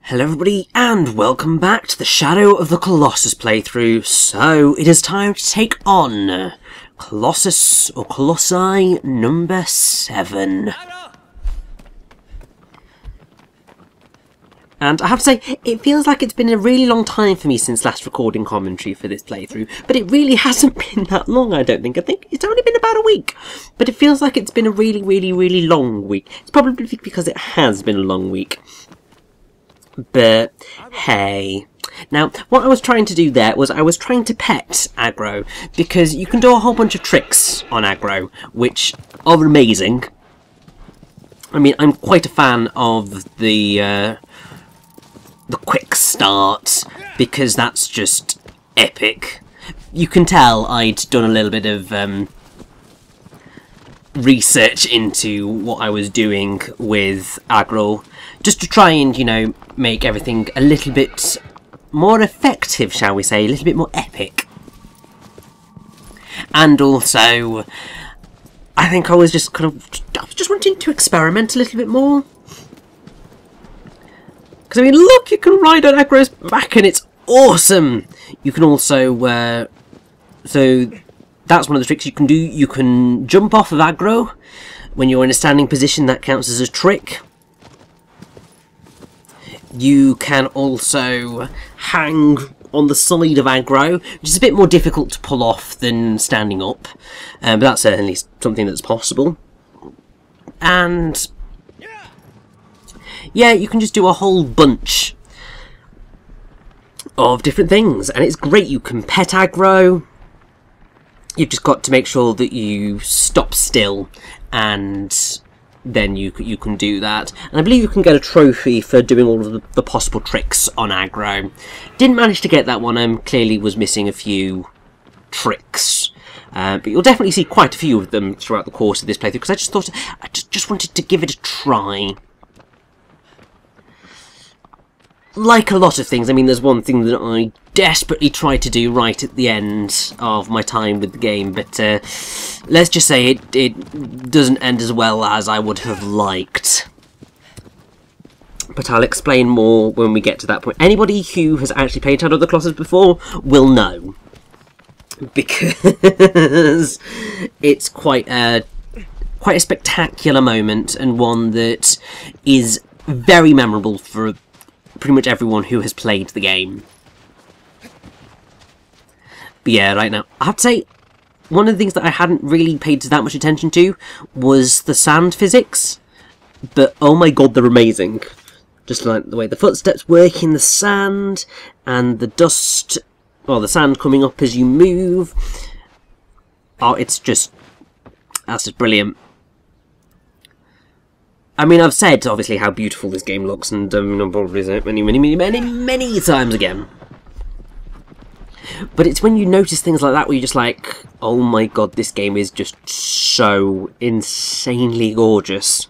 Hello everybody, and welcome back to the Shadow of the Colossus playthrough. So, it is time to take on Colossus, or Colossi, number 7. And I have to say, it feels like it's been a really long time for me since last recording commentary for this playthrough, but it really hasn't been that long, I don't think. I think it's only been about a week, but it feels like it's been a really long week. It's probably because it has been a long week. But, hey. Now, what I was trying to do there was I was trying to pet aggro, because you can do a whole bunch of tricks on aggro, which are amazing. I mean, I'm quite a fan of the quick start, because that's just epic. You can tell I'd done a little bit of research into what I was doing with aggro, just to try and, you know, make everything a little bit more effective, shall we say, a little bit more epic. And also, I think I was just wanting to experiment a little bit more. Because, I mean, look, you can ride on aggro's back and it's awesome! You can also, so that's one of the tricks you can do. You can jump off of aggro when you're in a standing position. That counts as a trick. You can also hang on the side of aggro, which is a bit more difficult to pull off than standing up, but that's certainly something that's possible. And yeah, you can just do a whole bunch of different things, and it's great. You can pet aggro. You've just got to make sure that you stop still, and then you can do that. And I believe you can get a trophy for doing all of the possible tricks on aggro. Didn't manage to get that one. Clearly was missing a few tricks. But you'll definitely see quite a few of them throughout the course of this playthrough, because I just thought I just wanted to give it a try. Like a lot of things, I mean, there's one thing that I desperately tried to do right at the end of my time with the game, but let's just say it doesn't end as well as I would have liked. But I'll explain more when we get to that point. Anybody who has actually played Shadow of the Colossus before will know, because it's quite a spectacular moment, and one that is very memorable for pretty much everyone who has played the game. But yeah, right now, I have to say, one of the things that I hadn't really paid that much attention to was the sand physics. But oh my god, they're amazing. Just like the way the footsteps work in the sand, and the dust, or the sand coming up as you move. Oh, that's just brilliant. I mean, I've said, obviously, how beautiful this game looks, and I'll probably say it many times again. But it's when you notice things like that where you're just like, oh my god, this game is just so insanely gorgeous.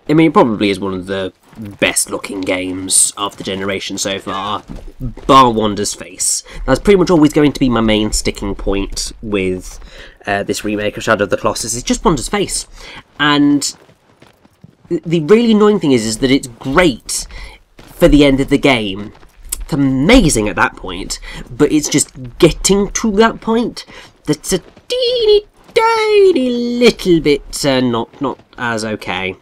I mean, it probably is one of the best-looking games of the generation so far, bar Wanda's face. That's pretty much always going to be my main sticking point with this remake of Shadow of the Colossus. It's just Wanda's face. And the really annoying thing is that it's great for the end of the game. It's amazing at that point, but it's just getting to that point that's a teeny tiny little bit not as okay.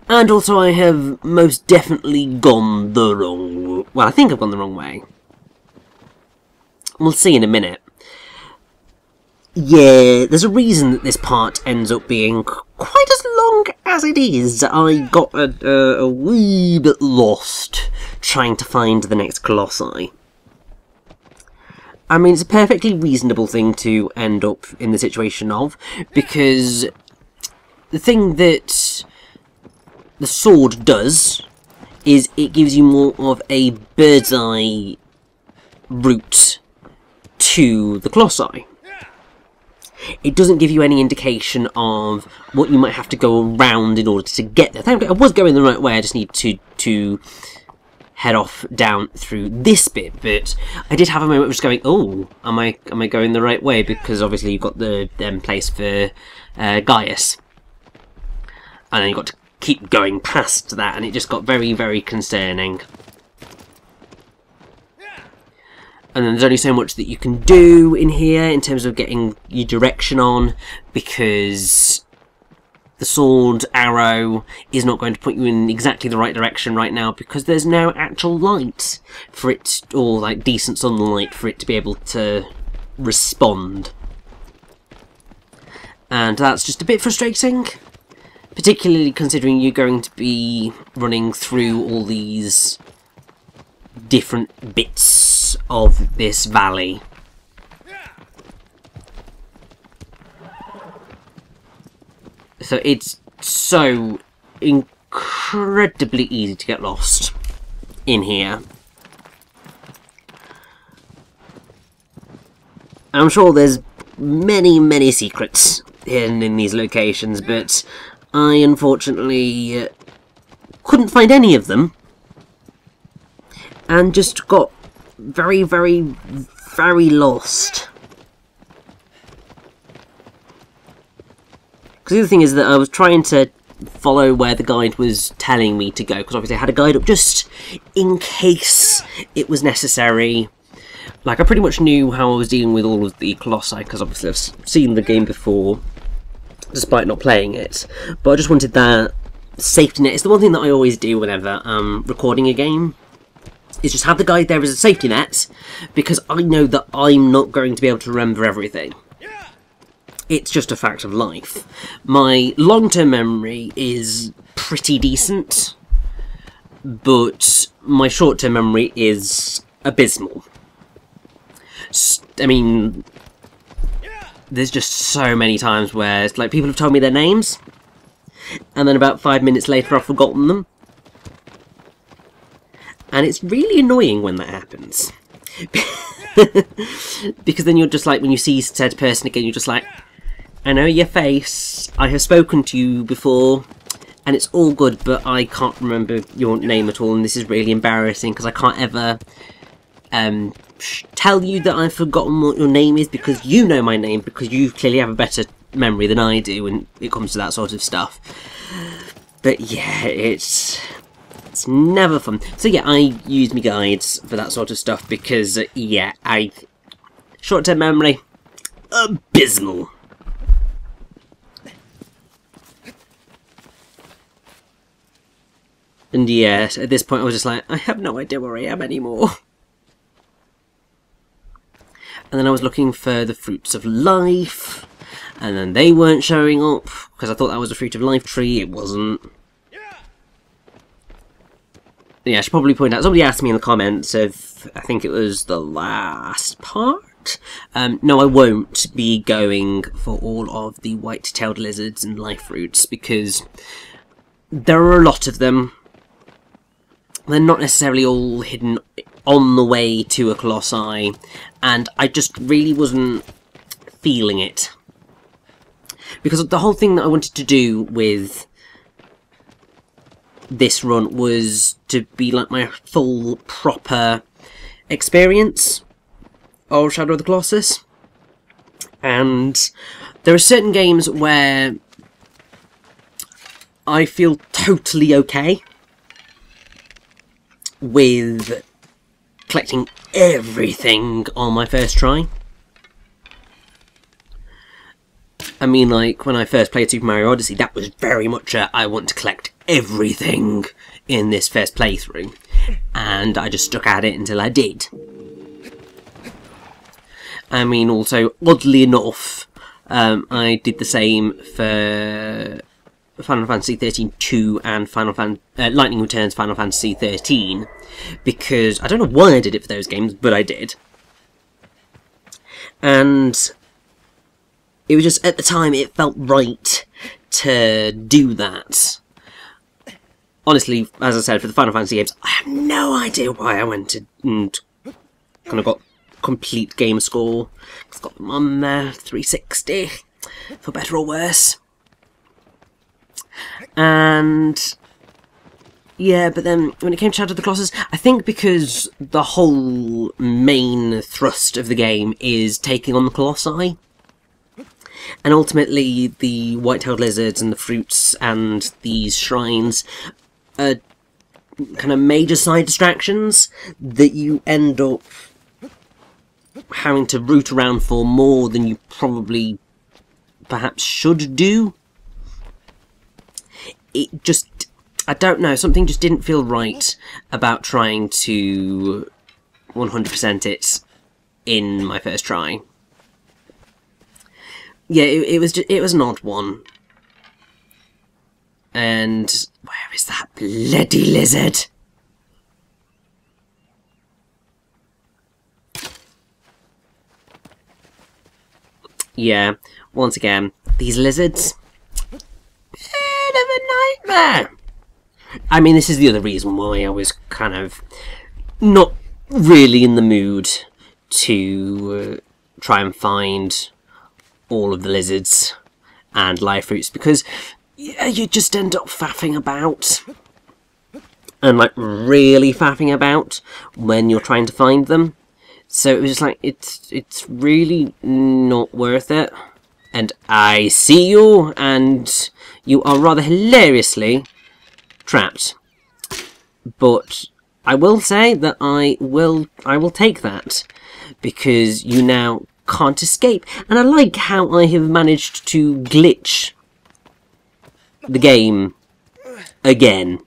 And also I have most definitely gone the wrong way. Well, I think I've gone the wrong way. We'll see in a minute. Yeah, there's a reason that this part ends up being quite as long as it is. I got a wee bit lost trying to find the next Colossi. I mean, it's a perfectly reasonable thing to end up in the situation of, because the thing that the sword does is it gives you more of a bird's eye route to the Colossi. It doesn't give you any indication of what you might have to go around in order to get there. Thankfully, I was going the right way, I just need to head off down through this bit, but I did have a moment of just going, oh, am I going the right way? Because obviously you've got the place for Gaius. And then you've got to keep going past that, and it just got very, very concerning. And then there's only so much that you can do in here in terms of getting your direction on, because the sword arrow is not going to put you in exactly the right direction right now, because there's no actual light for it, or like decent sunlight for it to be able to respond. And that's just a bit frustrating, particularly considering you're going to be running through all these different bits of this valley. So it's so incredibly easy to get lost in here. I'm sure there's many, many secrets hidden in these locations, but I unfortunately couldn't find any of them, and just got very, very, very lost. Because the other thing is that I was trying to follow where the guide was telling me to go, because obviously I had a guide up just in case it was necessary. Like, I pretty much knew how I was dealing with all of the Colossi, because obviously I've seen the game before, despite not playing it. But I just wanted that safety net. It's the one thing that I always do whenever I'm recording a game, is just have the guide there as a safety net, because I know that I'm not going to be able to remember everything. It's just a fact of life. My long-term memory is pretty decent, but my short-term memory is abysmal. I mean, there's just so many times where it's like people have told me their names, and then about 5 minutes later I've forgotten them. And it's really annoying when that happens. Because then you're just like, when you see said person again, you're just like, I know your face, I have spoken to you before, and it's all good, but I can't remember your name at all, and this is really embarrassing, because I can't ever tell you that I've forgotten what your name is, because you know my name, because you clearly have a better memory than I do when it comes to that sort of stuff. But yeah, it's never fun. So yeah, I use my guides for that sort of stuff, because yeah, short-term memory, abysmal. And yeah, at this point I was just like, I have no idea where I am anymore. And then I was looking for the fruits of life, and then they weren't showing up, because I thought that was a fruit of life tree. It wasn't. Yeah, I should probably point out, somebody asked me in the comments if I think it was the last part. No, I won't be going for all of the white-tailed lizards and life fruits, because there are a lot of them. They're not necessarily all hidden on the way to a Colossi, and I just really wasn't feeling it. Because the whole thing that I wanted to do with this run was to be like my full, proper experience of Shadow of the Colossus. And there are certain games where I feel totally okay with collecting everything on my first try. I mean, like, when I first played Super Mario Odyssey, that was very much a, I want to collect everything in this first playthrough. And I just stuck at it until I did. I mean, also, oddly enough, I did the same for Final Fantasy 13-2 and Lightning Returns Final Fantasy 13, because I don't know why I did it for those games, but I did. And it was just, at the time, it felt right to do that. Honestly, as I said, for the Final Fantasy games, I have no idea why I went and kind of got complete game score. It's got them on there, 360, for better or worse. And yeah, but then when it came to Shadow of the Colossus, I think because the whole main thrust of the game is taking on the Colossi, and ultimately the white-tailed lizards and the fruits and these shrines are kind of major side distractions that you end up having to root around for more than you probably perhaps should do. It just, I don't know, something just didn't feel right about trying to 100% it in my first try. Yeah, it was an odd one. And where is that bloody lizard? Yeah, once again, these lizards, bit of a nightmare. I mean, this is the other reason why I was kind of not really in the mood to try and find all of the lizards and live fruits, because yeah, you just end up faffing about, and like really faffing about when you're trying to find them. So it was just like, it's really not worth it. And I see you, and you are rather hilariously trapped. But I will say that I will take that, because you now can't escape. And I like how I have managed to glitch the game again.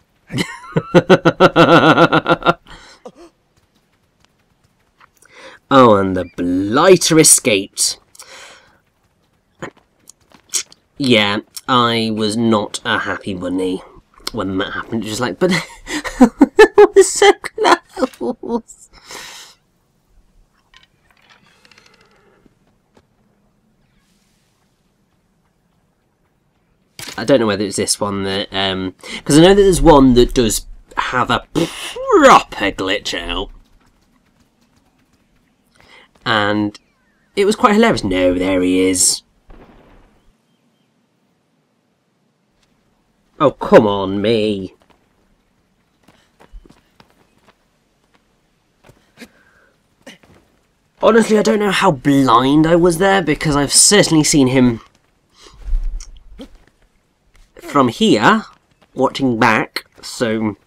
Oh, and the blighter escaped. Yeah, I was not a happy bunny when that happened. Just like, but it was so close. I don't know whether it's this one that, because I know that there's one that does have a proper glitch out. And it was quite hilarious. No, there he is. Oh, come on, me. Honestly, I don't know how blind I was there, because I've certainly seen him from here, watching back, so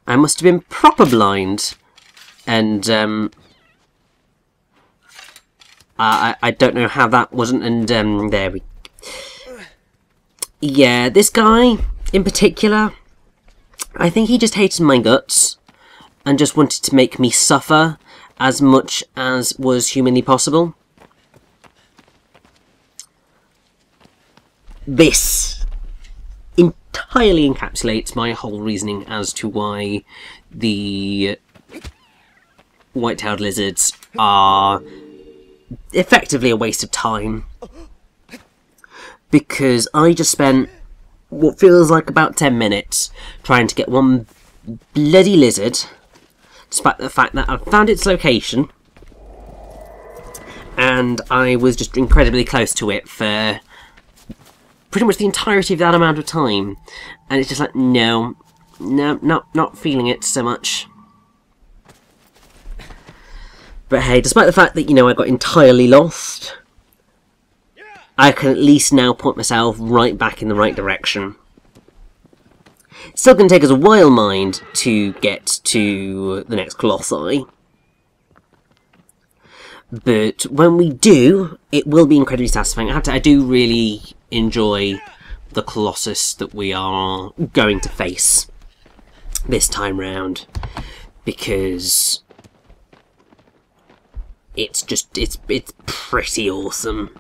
I must have been proper blind. And, I don't know how that wasn't, and there we... Yeah, this guy, in particular, I think he just hated my guts, and just wanted to make me suffer as much as was humanly possible. This entirely encapsulates my whole reasoning as to why the white-tailed lizards are effectively a waste of time, because I just spent what feels like about 10 minutes trying to get one bloody lizard, despite the fact that I found its location and I was just incredibly close to it for pretty much the entirety of that amount of time, and it's just like, no, not feeling it so much. But hey, despite the fact that, you know, I got entirely lost, I can at least now point myself right back in the right direction. It's still going to take us a while, mind, to get to the next Colossi. But when we do, it will be incredibly satisfying. I do really enjoy the Colossus that we are going to face this time round, because it's just, it's pretty awesome.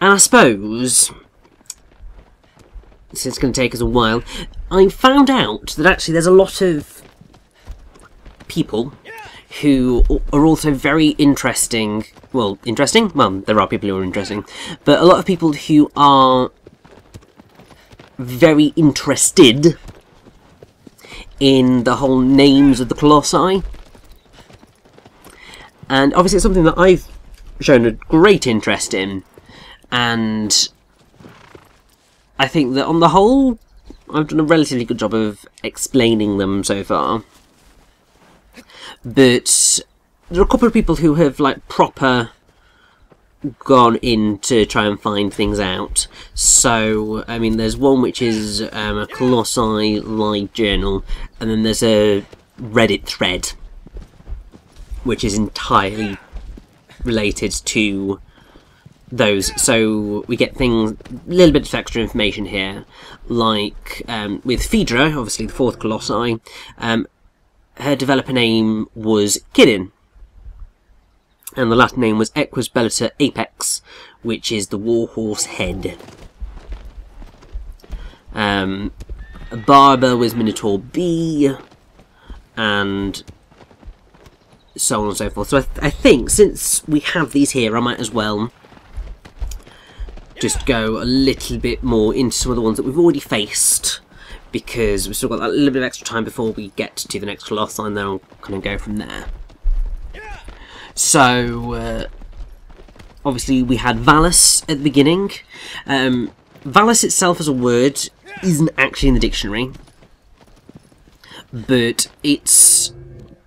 And I suppose, since it's going to take us a while, I found out that actually there's a lot of people who are also very interesting. Well, interesting? Well, there are people who are interesting. But a lot of people who are very interested in the whole names of the Colossi. And obviously it's something that I've shown a great interest in, and I think that on the whole I've done a relatively good job of explaining them so far. But there are a couple of people who have like proper gone in to try and find things out. So, I mean, there's one which is a Colossi live journal, and then there's a Reddit thread which is entirely related to those. So we get things, a little bit of extra information here, like with Phaedra, obviously the fourth Colossi, her developer name was Kirin, and the Latin name was Equus Bellator Apex, which is the warhorse head. Barber was Minotaur B, and so on and so forth. So I think, since we have these here, I might as well just go a little bit more into some of the ones that we've already faced, because we've still got that little bit of extra time before we get to the next Colossi, and then I'll kind of go from there. So, obviously we had Valus at the beginning. Valus itself as a word isn't actually in the dictionary, but it's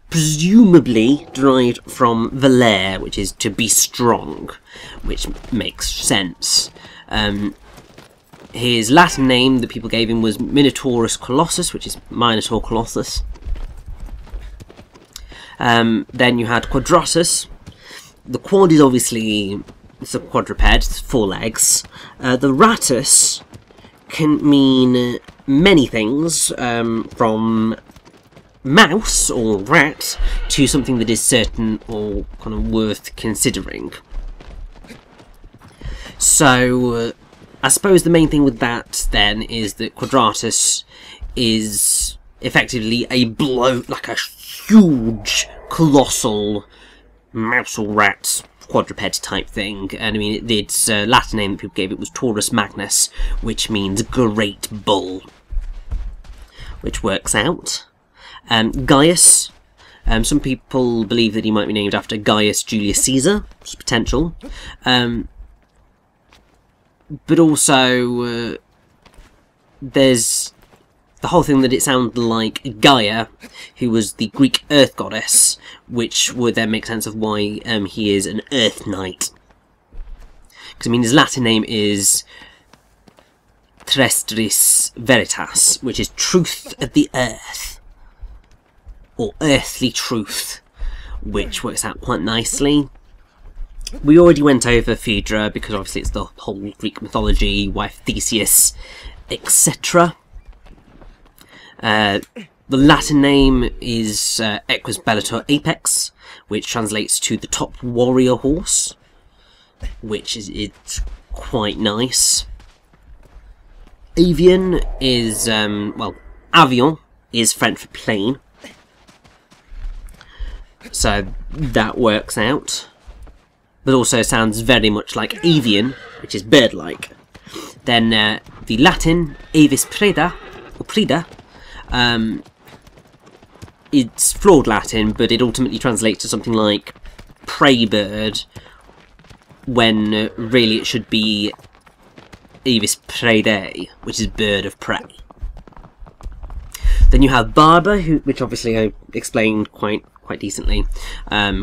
presumably derived from valere, which is to be strong, which makes sense. His Latin name that people gave him was Minotaurus Colossus, which is Minotaur Colossus. Then you had Quadratus. The quad is obviously, it's a quadruped, it's 4 legs. The ratus can mean many things, from mouse or rat to something that is certain or kind of worth considering. So I suppose the main thing with that then is that Quadratus is effectively a like a huge, colossal mouse or rat quadruped type thing. And I mean, its Latin name that people gave it was Taurus Magnus, which means great bull, which works out. Gaius, some people believe that he might be named after Gaius Julius Caesar, which is potential. But also, there's the whole thing that it sounded like Gaia, who was the Greek earth goddess, which would then make sense of why he is an earth knight. Because, I mean, his Latin name is Terrestris Veritas, which is truth of the earth, or earthly truth, which works out quite nicely. We already went over Phaedra, because obviously it's the whole Greek mythology, wife Theseus, etc. The Latin name is Equus Bellator Apex, which translates to the top warrior horse, which is it's quite nice. Avian is, well, avion is French for plane, so that works out. But also sounds very much like avian, which is bird-like. Then the Latin avis preda, or preda, it's flawed Latin, but it ultimately translates to something like prey bird, when really it should be avis predae, which is bird of prey. Then you have barber, which obviously I explained quite decently,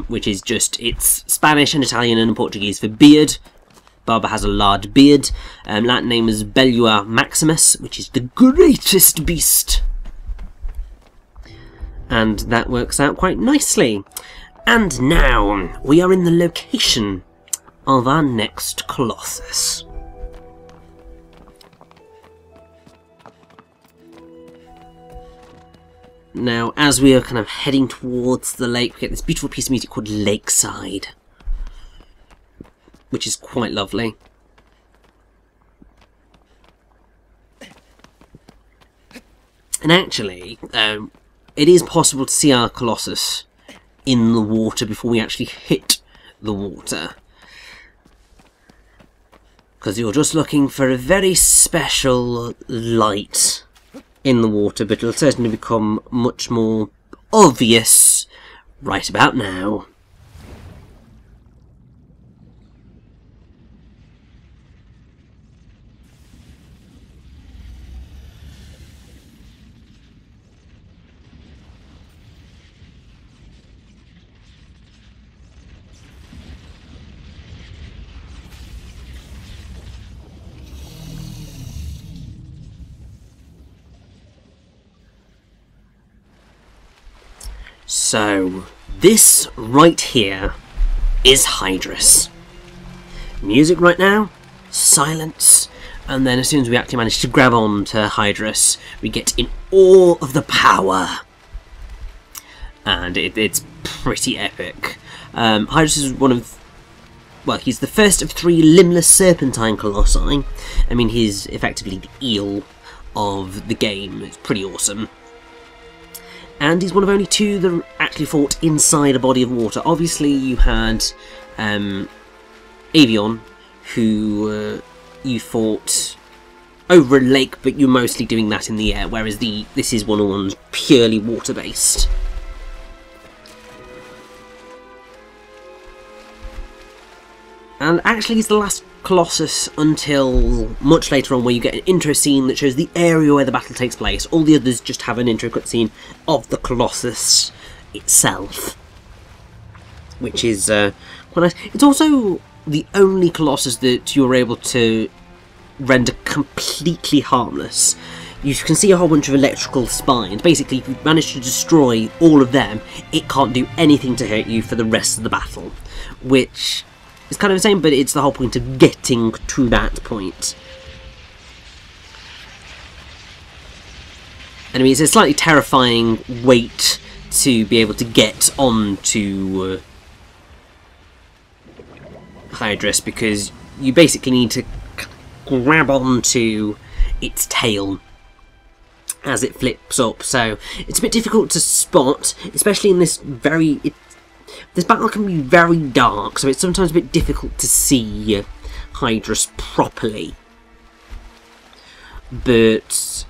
which is just, it's Spanish and Italian and Portuguese for beard. Barber has a large beard. Latin name is Bellua Maximus, which is the greatest beast. And that works out quite nicely. And now we are in the location of our next Colossus. Now, as we are kind of heading towards the lake, we get this beautiful piece of music called Lakeside, which is quite lovely. And actually, it is possible to see our Colossus in the water before we actually hit the water. because you're just looking for a very special light in the water, but it'll certainly become much more obvious right about now. So, this right here is Hydrus. Music right now, silence, and then as soon as we actually manage to grab on to Hydrus, we get in all of the power. And it's pretty epic. Hydrus is one of... well, he's the first of 3 limbless serpentine colossi. I mean, he's effectively the eel of the game. It's pretty awesome. And he's one of only 2 that actually fought inside a body of water. Obviously, you had Avion, who you fought over a lake, but you're mostly doing that in the air, whereas this is one of one's purely water-based. And actually he's the last Colossus until much later on, where you get an intro scene that shows the area where the battle takes place. All the others just have an intro cutscene of the Colossus itself, which is quite nice. It's also the only Colossus that you're able to render completely harmless. You can see a whole bunch of electrical spines. Basically, if you manage to destroy all of them, it can't do anything to hurt you for the rest of the battle, which... it's kind of the same, but it's the whole point of getting to that point. And I mean, it's a slightly terrifying weight to be able to get onto Hydrus, because you basically need to grab onto its tail as it flips up. So it's a bit difficult to spot, especially in this very... this battle can be very dark, so it's sometimes a bit difficult to see Hydrus properly. But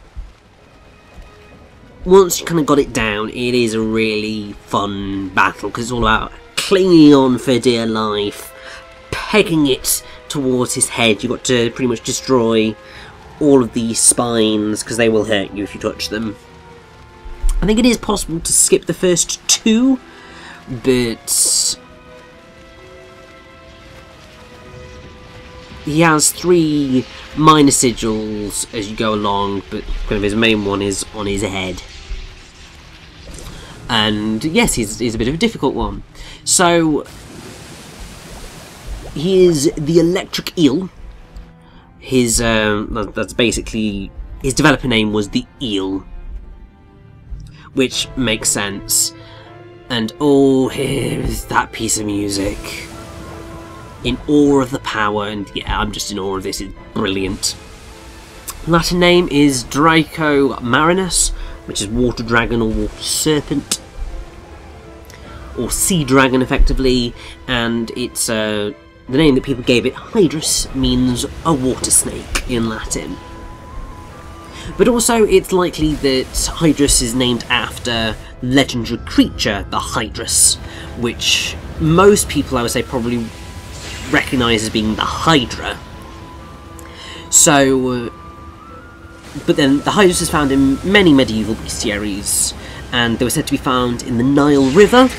once you kind of got it down, it is a really fun battle, because it's all about clinging on for dear life, pegging it towards his head. You've got to pretty much destroy all of these spines, because they will hurt you if you touch them. I think it is possible to skip the first 2, but he has 3 minor sigils as you go along, but kind of his main one is on his head. And yes, he's a bit of a difficult one. So he is the electric eel. His that's basically his developer name was the Eel, which makes sense. And oh, here's that piece of music. In awe of the power, and yeah, I'm just in awe of this, it's brilliant. Latin name is Draco Marinus, which is water dragon or water serpent, or sea dragon effectively, and it's the name that people gave it, Hydrus, means a water snake in Latin. But also, it's likely that Hydrus is named after legendary creature, the Hydrus, which most people, I would say, probably recognise as being the Hydra. So, but then the Hydrus is found in many medieval bestiaries, and they were said to be found in the Nile River.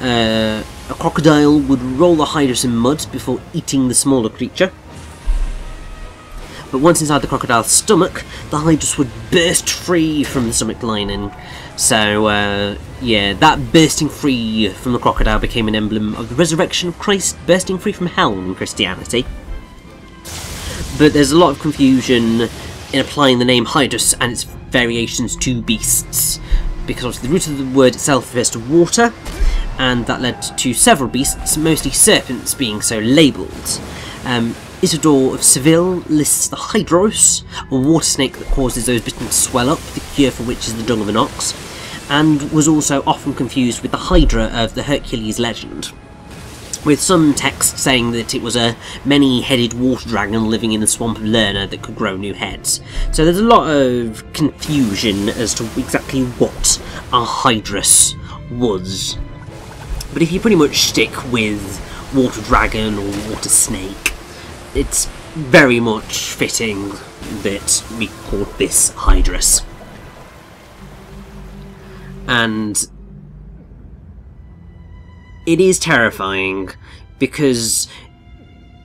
A crocodile would roll the Hydrus in mud before eating the smaller creature. But once inside the crocodile's stomach, the Hydrus would burst free from the stomach lining. So, yeah, that bursting free from the crocodile became an emblem of the resurrection of Christ bursting free from hell in Christianity. But there's a lot of confusion in applying the name Hydrus and its variations to beasts, because obviously the root of the word itself refers to water, and that led to several beasts, mostly serpents, being so labelled. Isidore of Seville lists the Hydros, a water snake that causes those bitten to swell up, the cure for which is the dung of an ox, and was also often confused with the Hydra of the Hercules legend. with some text saying that it was a many-headed water dragon living in the swamp of Lerna that could grow new heads. So there's a lot of confusion as to exactly what a Hydrus was. But if you pretty much stick with water dragon or water snake, it's very much fitting that we call this Hydrus. And it is terrifying, because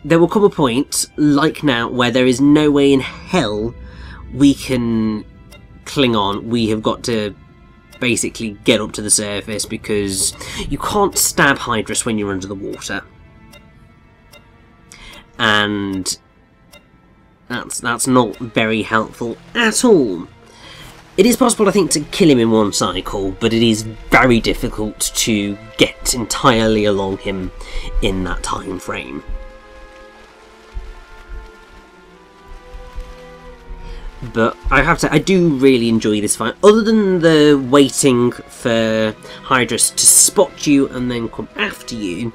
there will come a point, like now, where there is no way in hell we can cling on. We have got to basically get up to the surface, because you can't stab Hydrus when you're under the water. And that's not very helpful at all. It is possible, I think, to kill him in one cycle, but it is very difficult to get entirely along him in that time frame. But I have to say, I do really enjoy this fight. Other than the waiting for Hydrus to spot you and then come after you,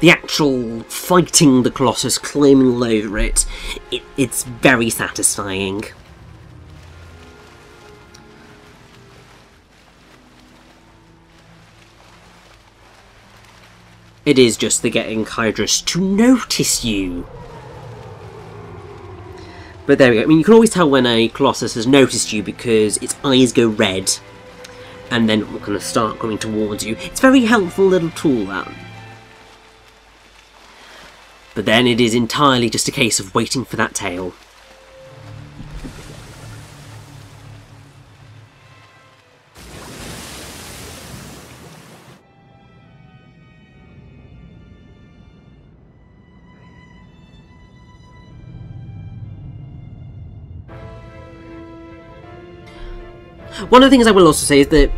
the actual fighting the Colossus, climbing all over it's very satisfying. It is just the getting Hydrus to notice you. But there we go. I mean, you can always tell when a Colossus has noticed you because its eyes go red and then will kind of start coming towards you. It's a very helpful little tool, that. But then it is entirely just a case of waiting for that tail. One of the things I will also say is that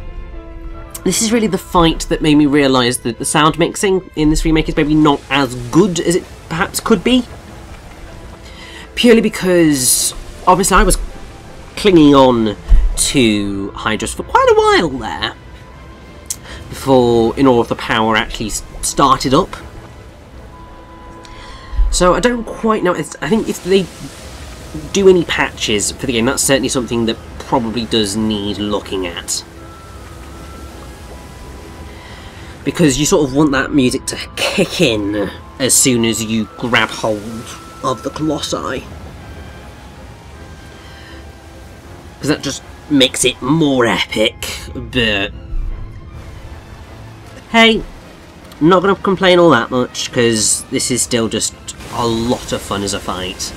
this is really the fight that made me realise that the sound mixing in this remake is maybe not as good as it perhaps could be. Purely because, obviously, I was clinging on to Hydrus for quite a while there before, in all of the power actually started up. So I don't quite know. I think if they do any patches for the game, that's certainly something that probably does need looking at, because you sort of want that music to kick in as soon as you grab hold of the Colossi, because that just makes it more epic. But hey, I'm not going to complain all that much, because this is still just a lot of fun as a fight.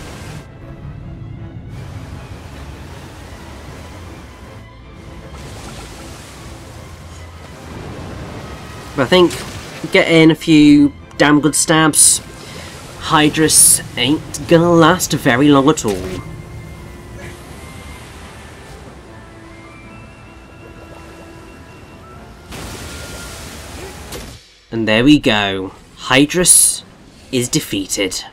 But I think getting a few damn good stabs, Hydrus ain't gonna last very long at all. And there we go. Hydrus is defeated.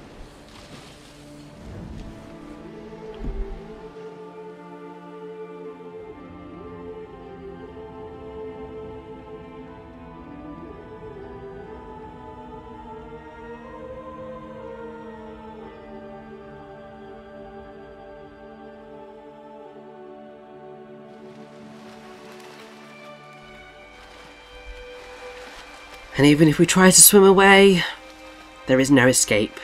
And even if we try to swim away, there is no escape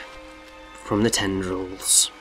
from the tendrils.